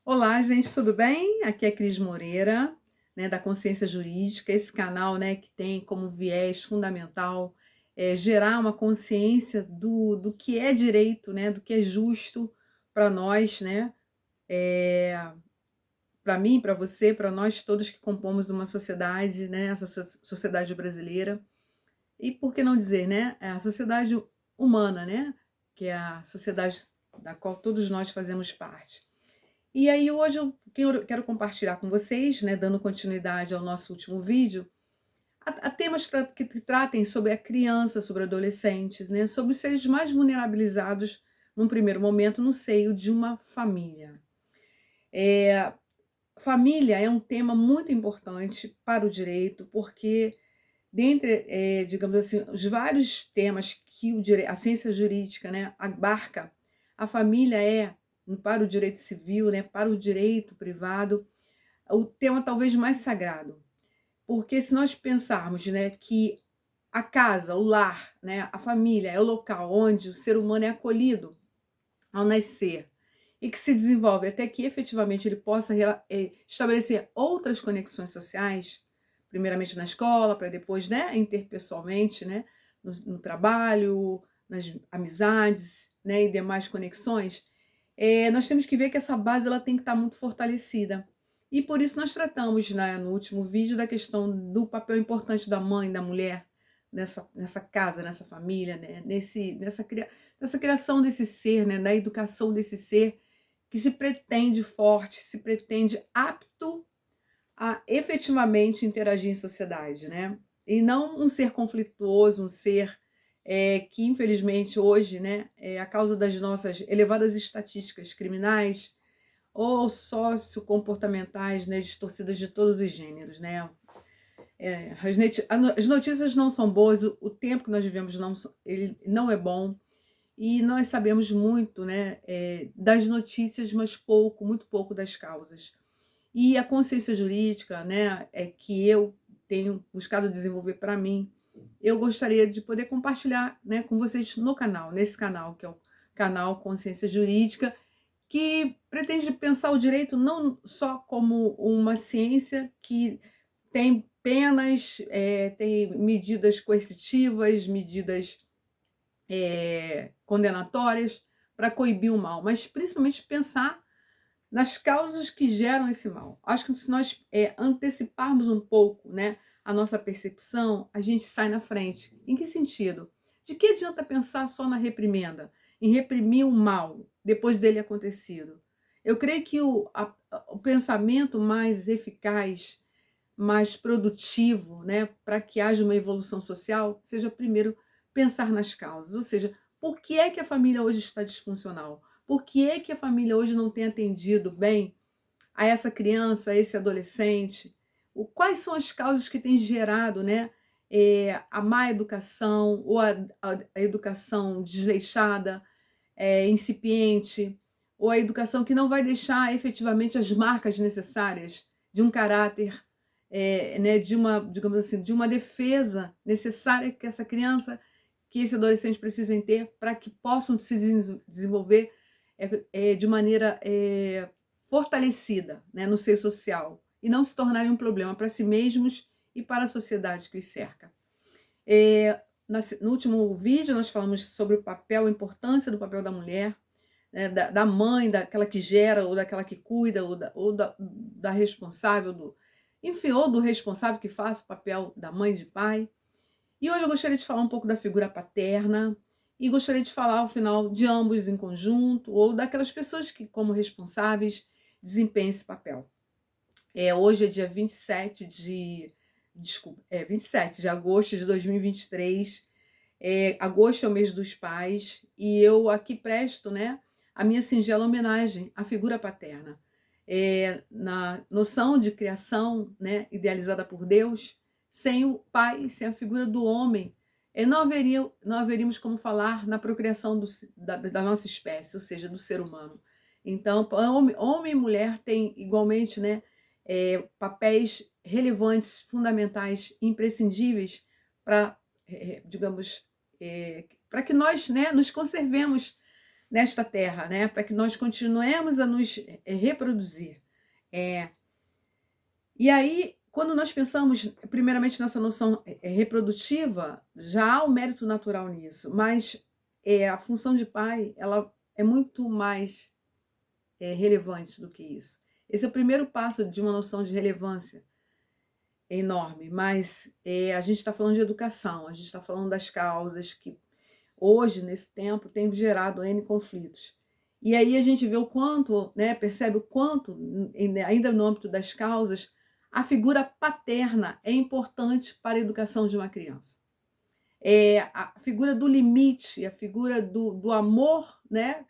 Olá, gente, tudo bem? Aqui é Cris Moreira, né, da Consciência Jurídica, esse canal, né, que tem como viés fundamental gerar uma consciência do que é direito, né, do que é justo para nós, né, para mim, para você, para nós todos que compomos uma sociedade, né, essa sociedade brasileira. E por que não dizer, né, a sociedade humana, né, que é a sociedade da qual todos nós fazemos parte. E aí hoje eu quero compartilhar com vocês, né, dando continuidade ao nosso último vídeo, a temas que tratem sobre a criança, sobre adolescentes, né, sobre os seres mais vulnerabilizados num primeiro momento no seio de uma família. Família é um tema muito importante para o direito, porque dentre, digamos assim, os vários temas que a ciência jurídica, né, abarca, a família é, para o direito civil, né, para o direito privado, o tema talvez mais sagrado. Porque se nós pensarmos, né, que a casa, o lar, né, a família é o local onde o ser humano é acolhido ao nascer e que se desenvolve até que efetivamente ele possa estabelecer outras conexões sociais, primeiramente na escola, para depois, né, interpessoalmente, né, no trabalho, nas amizades, né, e demais conexões, nós temos que ver que essa base ela tem que estar muito fortalecida. E por isso nós tratamos, né, no último vídeo da questão do papel importante da mãe, da mulher, nessa casa, nessa família, né, nessa criação desse ser, né, da educação desse ser que se pretende forte, se pretende apto a efetivamente interagir em sociedade, né? E não um ser conflituoso, um ser que infelizmente hoje, né, a causa das nossas elevadas estatísticas criminais ou sociocomportamentais, né, distorcidas de todos os gêneros, né? As notícias não são boas, o tempo que nós vivemos ele não é bom, e nós sabemos muito, né, das notícias, mas pouco, muito pouco das causas. E a consciência jurídica, né, que eu tenho buscado desenvolver para mim, eu gostaria de poder compartilhar, né, com vocês no canal, nesse canal, que é o canal Consciência Jurídica, que pretende pensar o direito não só como uma ciência que tem penas, tem medidas coercitivas, medidas condenatórias para coibir o mal, mas principalmente pensar nas causas que geram esse mal. Acho que se nós anteciparmos um pouco, né, a nossa percepção, a gente sai na frente. Em que sentido? De que adianta pensar só na reprimenda, em reprimir o mal depois dele acontecido? Eu creio que o pensamento mais eficaz, mais produtivo, né, para que haja uma evolução social, seja primeiro pensar nas causas, ou seja, por que é que a família hoje está disfuncional? Por que é que a família hoje não tem atendido bem a essa criança, a esse adolescente? Quais são as causas que têm gerado, né, a má educação ou a educação desleixada, incipiente, ou a educação que não vai deixar efetivamente as marcas necessárias de um caráter, né, de uma, digamos assim, de uma defesa necessária que essa criança, que esse adolescente precisem ter para que possam se desenvolver de maneira fortalecida, né, no seio social e não se tornarem um problema para si mesmos e para a sociedade que os cerca. No último vídeo nós falamos sobre o papel, a importância do papel da mulher, né, da mãe, daquela que gera, ou daquela que cuida, ou da responsável, enfim, ou do responsável que faz o papel da mãe e de pai. E hoje eu gostaria de falar um pouco da figura paterna, e gostaria de falar, ao final, de ambos em conjunto, ou daquelas pessoas que, como responsáveis, desempenham esse papel. Hoje é dia 27 27 de agosto de 2023. Agosto é o mês dos pais, e eu aqui presto, né, a minha singela homenagem à figura paterna. Na noção de criação, né, idealizada por Deus, sem o pai, sem a figura do homem, não haveríamos como falar na procriação da nossa espécie, ou seja, do ser humano. Então, homem e mulher têm igualmente, né, papéis relevantes, fundamentais, imprescindíveis para, digamos, para que nós, né, nos conservemos nesta terra, né? Para que nós continuemos a nos reproduzir. E aí, quando nós pensamos, primeiramente, nessa noção reprodutiva, já há um mérito natural nisso, mas a função de pai, ela é muito mais relevante do que isso. Esse é o primeiro passo de uma noção de relevância enorme, mas a gente está falando de educação, a gente está falando das causas que hoje, nesse tempo, tem gerado N conflitos. E aí a gente vê o quanto, né, percebe o quanto, ainda no âmbito das causas, a figura paterna é importante para a educação de uma criança. A figura do limite, a figura do amor, né,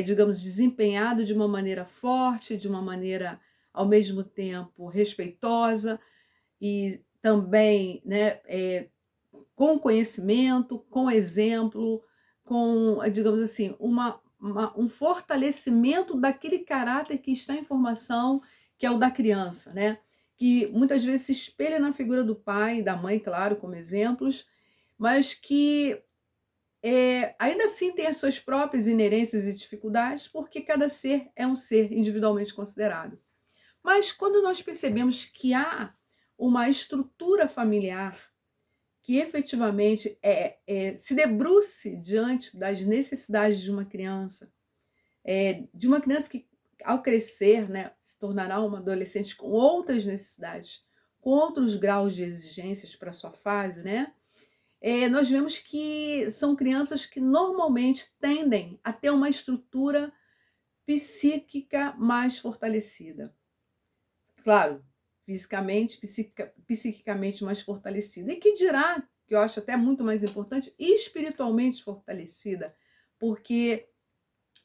digamos, desempenhado de uma maneira forte, de uma maneira, ao mesmo tempo, respeitosa e também, né, com conhecimento, com exemplo, com, digamos assim, um fortalecimento daquele caráter que está em formação, que é o da criança, né? Que muitas vezes se espelha na figura do pai e da mãe, claro, como exemplos, mas que ainda assim tem as suas próprias inerências e dificuldades, porque cada ser é um ser individualmente considerado. Mas quando nós percebemos que há uma estrutura familiar que efetivamente se debruce diante das necessidades de uma criança que, ao crescer, né, se tornará uma adolescente com outras necessidades, com outros graus de exigências para a sua fase, né? Nós vemos que são crianças que normalmente tendem a ter uma estrutura psíquica mais fortalecida. Claro, fisicamente, psiquicamente mais fortalecida. E que dirá, que eu acho até muito mais importante, espiritualmente fortalecida, porque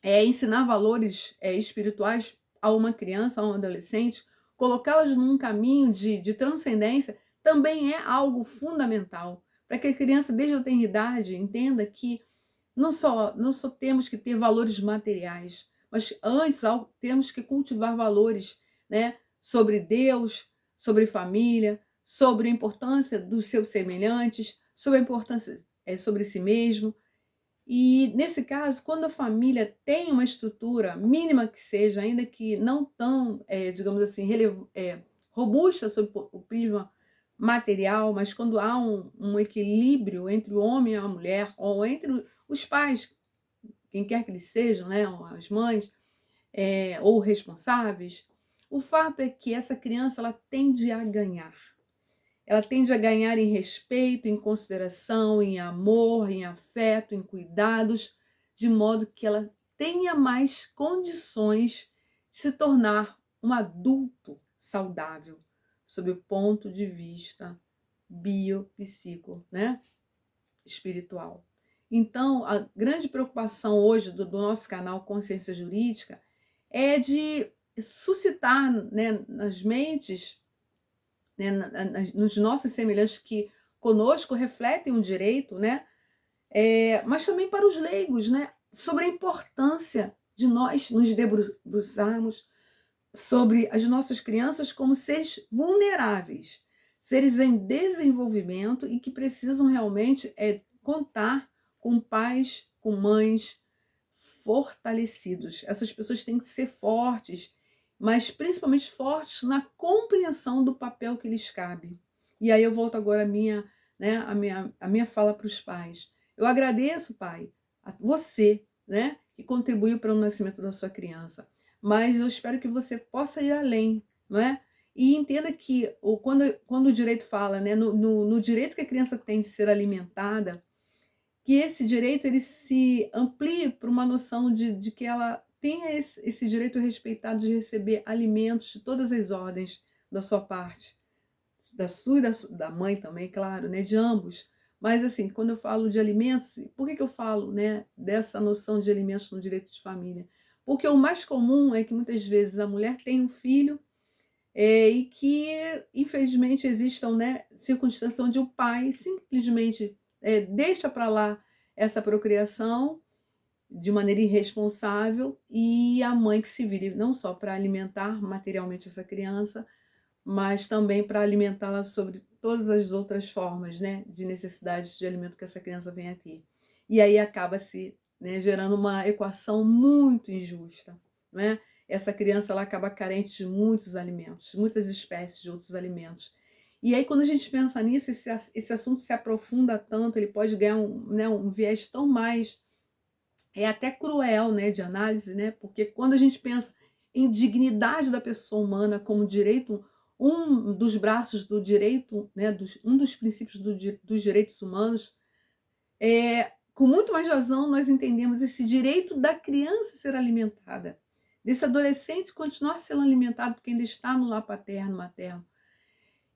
ensinar valores espirituais a uma criança, a um adolescente, colocá-las num caminho de transcendência, também é algo fundamental, para que a criança, desde a tenridade, entenda que não só temos que ter valores materiais, mas antes temos que cultivar valores, né, sobre Deus, sobre família, sobre a importância dos seus semelhantes, sobre a importância sobre si mesmo. E, nesse caso, quando a família tem uma estrutura, mínima que seja, ainda que não tão, digamos assim, robusta sob o prisma material, mas quando há um equilíbrio entre o homem e a mulher, ou entre os pais, quem quer que eles sejam, né, ou as mães, ou responsáveis, o fato é que essa criança ela tende a ganhar. Ela tende a ganhar em respeito, em consideração, em amor, em afeto, em cuidados, de modo que ela tenha mais condições de se tornar um adulto saudável, sob o ponto de vista biopsíquico, né? Espiritual. Então, a grande preocupação hoje do nosso canal Consciência Jurídica é de suscitar, né, nas mentes, né, nos nossos semelhantes que conosco refletem o direito, né, mas também para os leigos, né, sobre a importância de nós nos debruçarmos sobre as nossas crianças como seres vulneráveis, seres em desenvolvimento e que precisam realmente contar com pais, com mães fortalecidos. Essas pessoas têm que ser fortes, mas principalmente fortes na compreensão do papel que lhes cabe. E aí eu volto agora a minha fala para os pais. Eu agradeço, pai, a você, né, que contribuiu para o nascimento da sua criança, mas eu espero que você possa ir além, não é? E entenda que quando o direito fala, né, no direito que a criança tem de ser alimentada, que esse direito ele se amplie para uma noção de que ela tenha esse direito respeitado de receber alimentos de todas as ordens da sua parte, da sua e da mãe também, claro, né, de ambos. Mas assim, quando eu falo de alimentos, por que eu falo, né, dessa noção de alimentos no direito de família? Porque o mais comum é que muitas vezes a mulher tem um filho e que, infelizmente, existam, né, circunstâncias onde o pai simplesmente deixa para lá essa procriação de maneira irresponsável e a mãe que se vire não só para alimentar materialmente essa criança, mas também para alimentá-la sobre todas as outras formas, né, de necessidades de alimento que essa criança vem a ter. E aí acaba-se né, gerando uma equação muito injusta, né? Essa criança ela acaba carente de muitos alimentos, muitas espécies de outros alimentos. E aí, quando a gente pensa nisso, esse assunto se aprofunda tanto, ele pode ganhar né, um viés tão mais, até cruel, né, de análise, né? Porque quando a gente pensa em dignidade da pessoa humana como direito, um dos braços do direito, né, um dos princípios dos direitos humanos, com muito mais razão nós entendemos esse direito da criança ser alimentada, desse adolescente continuar sendo alimentado porque ainda está no lar paterno, materno.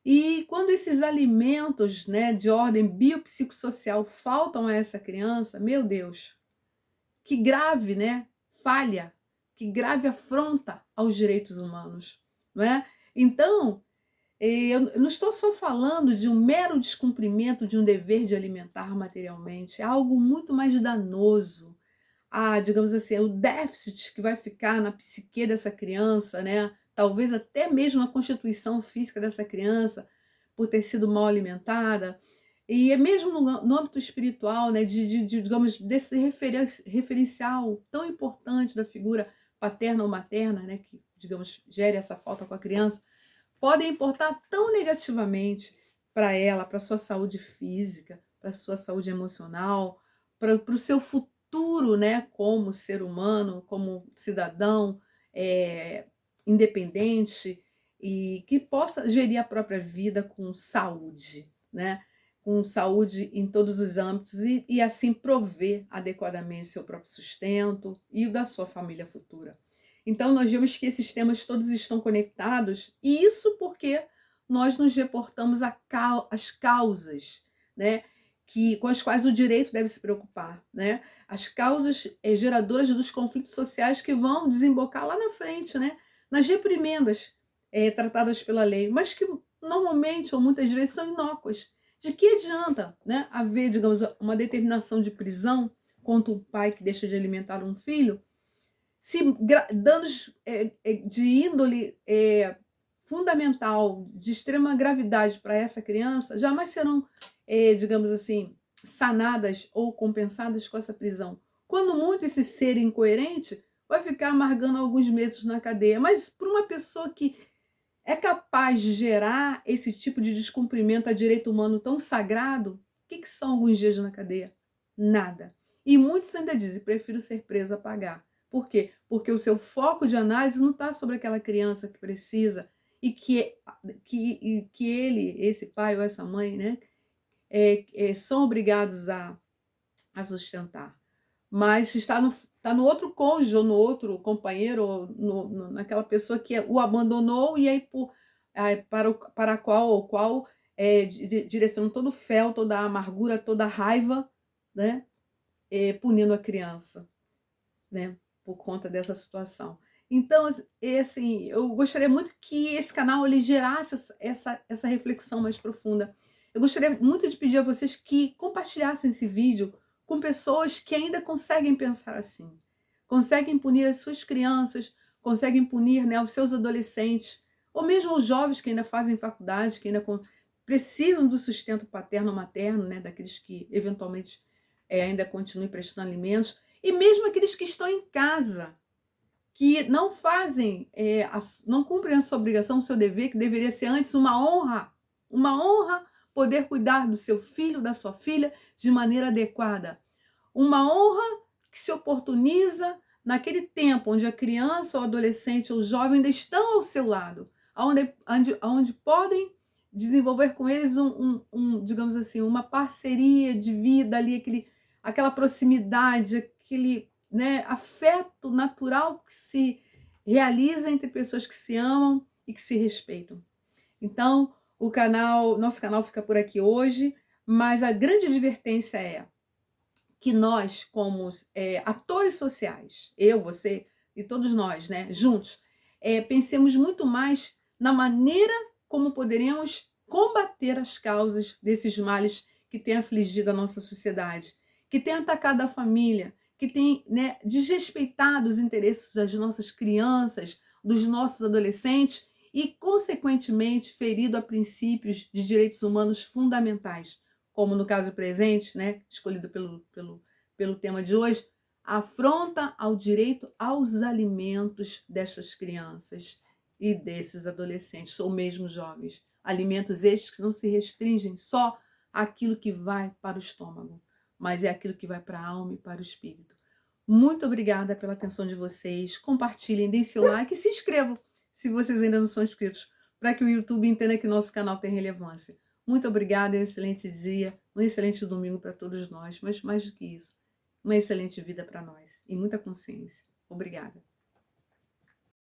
E quando esses alimentos, né, de ordem biopsicossocial faltam a essa criança, meu Deus, que grave, né, falha, que grave afronta aos direitos humanos, não é? Então, eu não estou só falando de um mero descumprimento de um dever de alimentar materialmente, é algo muito mais danoso. Digamos assim, o déficit que vai ficar na psique dessa criança, né? Talvez até mesmo na constituição física dessa criança, por ter sido mal alimentada, e é mesmo no âmbito espiritual, né? Digamos, desse referencial tão importante da figura paterna ou materna, né? Que, digamos, gere essa falta com a criança, podem importar tão negativamente para ela, para sua saúde física, para sua saúde emocional, para o seu futuro, né, como ser humano, como cidadão independente e que possa gerir a própria vida com saúde, né, com saúde em todos os âmbitos e assim prover adequadamente seu próprio sustento e o da sua família futura. Então, nós vemos que esses temas todos estão conectados, e isso porque nós nos reportamos às causas, né, com as quais o direito deve se preocupar, né? As causas geradoras dos conflitos sociais que vão desembocar lá na frente, né, nas reprimendas tratadas pela lei, mas que normalmente ou muitas vezes são inócuas. De que adianta, né, haver, digamos, uma determinação de prisão contra um pai que deixa de alimentar um filho, se danos de índole fundamental, de extrema gravidade para essa criança, jamais serão, digamos assim, sanadas ou compensadas com essa prisão. Quando muito, esse ser incoerente vai ficar amargando alguns meses na cadeia. Mas para uma pessoa que é capaz de gerar esse tipo de descumprimento a direito humano tão sagrado, o que são alguns dias na cadeia? Nada. E muitos ainda dizem, prefiro ser preso a pagar. Por quê? Porque o seu foco de análise não está sobre aquela criança que precisa e que ele, esse pai ou essa mãe, né, são obrigados a sustentar. Mas está no outro cônjuge, ou no outro companheiro, ou naquela pessoa que o abandonou e aí para a qual direciona todo o fel, toda a amargura, toda a raiva, né, punindo a criança, né, por conta dessa situação. Então, assim, eu gostaria muito que esse canal ele gerasse essa reflexão mais profunda. Eu gostaria muito de pedir a vocês que compartilhassem esse vídeo com pessoas que ainda conseguem pensar assim, conseguem punir as suas crianças, conseguem punir, né, os seus adolescentes, ou mesmo os jovens que ainda fazem faculdade, que ainda precisam do sustento paterno ou materno, né, daqueles que eventualmente ainda continuem prestando alimentos, e mesmo aqueles que estão em casa, que não fazem, não cumprem a sua obrigação, o seu dever, que deveria ser antes uma honra poder cuidar do seu filho, da sua filha, de maneira adequada. Uma honra que se oportuniza naquele tempo onde a criança, ou adolescente, ou jovem ainda estão ao seu lado, onde podem desenvolver com eles digamos assim, uma parceria de vida ali, aquela proximidade, aquele, né, afeto natural que se realiza entre pessoas que se amam e que se respeitam. Então, nosso canal fica por aqui hoje, mas a grande advertência é que nós, como atores sociais, eu, você e todos nós, né, juntos, pensemos muito mais na maneira como poderemos combater as causas desses males que têm afligido a nossa sociedade, que têm atacado a família, que têm, né, desrespeitado os interesses das nossas crianças, dos nossos adolescentes e, consequentemente, ferido a princípios de direitos humanos fundamentais, como no caso presente, né, escolhido pelo tema de hoje, afronta ao direito aos alimentos destas crianças e desses adolescentes ou mesmo jovens. Alimentos estes que não se restringem só àquilo que vai para o estômago, mas é aquilo que vai para a alma e para o espírito. Muito obrigada pela atenção de vocês. Compartilhem, deem seu like e se inscrevam se vocês ainda não são inscritos, para que o YouTube entenda que nosso canal tem relevância. Muito obrigada, um excelente dia, um excelente domingo para todos nós, mas mais do que isso, uma excelente vida para nós e muita consciência. Obrigada.